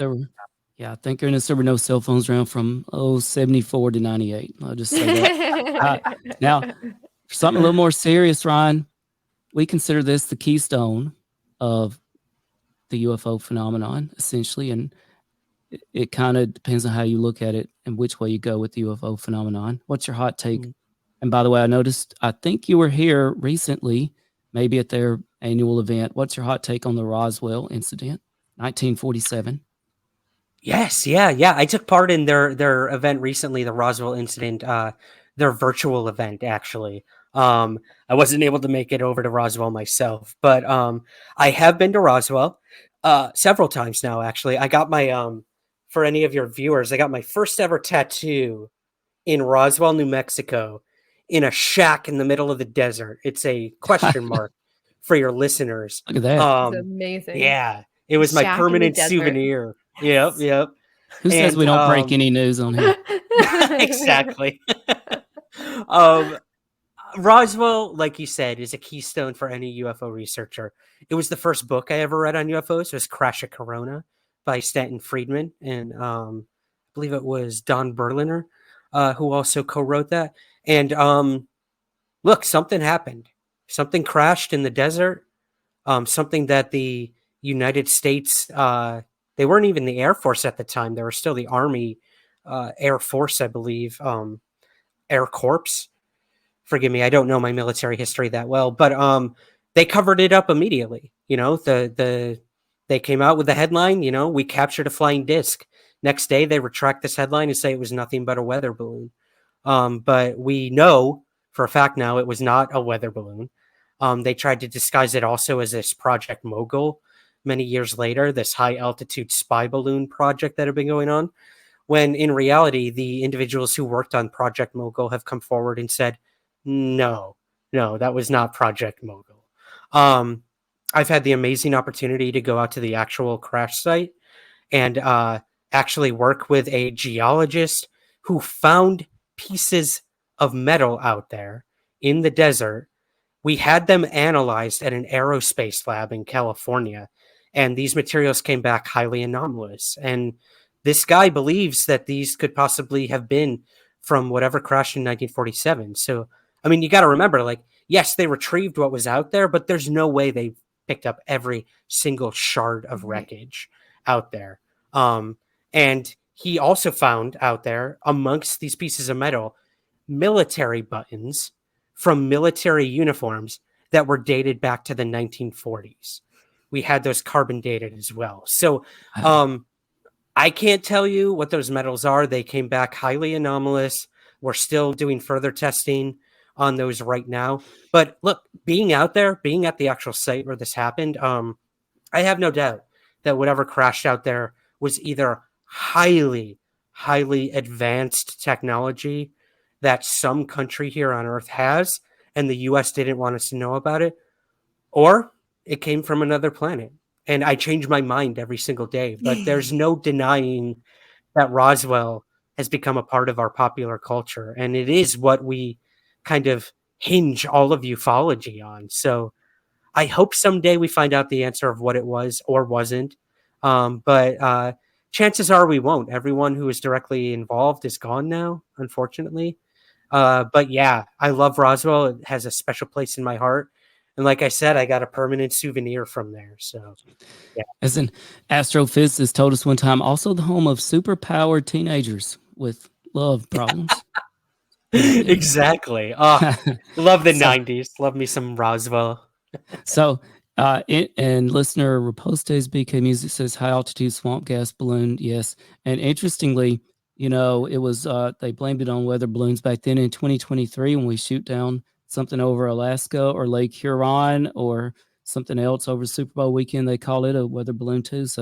There were, yeah, I think there were no cell phones around from 74 to 98. I'll just say that. Now, for something a little more serious, Ryan, we consider this the keystone of the UFO phenomenon, essentially, and it kind of depends on how you look at it and which way you go with the UFO phenomenon. What's your hot take? And by the way, I think you were here recently, maybe at their annual event. What's your hot take on the Roswell incident, 1947? Yes, yeah. I took part in their event recently, the Roswell incident, their virtual event actually. I wasn't able to make it over to Roswell myself, but I have been to Roswell several times now. Actually, I got my for any of your viewers, I got my first ever tattoo in Roswell, New Mexico, in a shack in the middle of the desert. It's a question mark for your listeners. Look at that. It's amazing. Yeah, it was my Shack in the permanent desert. souvenir. Yes. Yep. Who says we don't break any news on here? Exactly. Roswell, like you said, is a keystone for any UFO researcher. It was the first book I ever read on UFOs. It was Crash of Corona by Stanton Friedman, and I believe it was Don Berliner who also co-wrote that. And look, something happened. Something crashed in the desert. Something that the United States, they weren't even the Air Force at the time. They were still the Army Air Force, I believe, Air Corps. Forgive me, I don't know my military history that well, but they covered it up immediately. You know, they came out with the headline, you know, we captured a flying disc. Next day, they retract this headline and say it was nothing but a weather balloon. But we know for a fact now it was not a weather balloon. They tried to disguise it also as this Project Mogul many years later, this high altitude spy balloon project that had been going on, when in reality, the individuals who worked on Project Mogul have come forward and said, no, that was not Project Mogul. I've had the amazing opportunity to go out to the actual crash site and actually work with a geologist who found pieces of metal out there in the desert. We had them analyzed at an aerospace lab in California, and these materials came back highly anomalous. And this guy believes that these could possibly have been from whatever crashed in 1947. So, I mean, you got to remember, like, yes, they retrieved what was out there, but there's no way they picked up every single shard of wreckage out there. And he also found out there amongst these pieces of metal military buttons from military uniforms that were dated back to the 1940s. We had those carbon dated as well. So I can't tell you what those metals are. They came back highly anomalous. We're still doing further testing on those right now. But look, being out there, being at the actual site where this happened, I have no doubt that whatever crashed out there was either highly advanced technology that some country here on Earth has, and the US didn't want us to know about it, or it came from another planet. And I change my mind every single day, but there's no denying that Roswell has become a part of our popular culture, and it is what we kind of hinge all of ufology on. So I hope someday we find out the answer of what it was or wasn't. But chances are we won't. Everyone who is directly involved is gone now, unfortunately. But yeah, I love Roswell. It has a special place in my heart. And like I said, I got a permanent souvenir from there. So, yeah. As an astrophysicist told us one time, also the home of superpowered teenagers with love problems. Exactly. Oh, love the 90s. Love me some Roswell. So, and listener Repostes BK Music says high altitude swamp gas balloon. Yes. And interestingly, you know, it was, they blamed it on weather balloons back then in 2023 when we shoot down something over Alaska or Lake Huron or something else over Super Bowl weekend. They call it a weather balloon too. So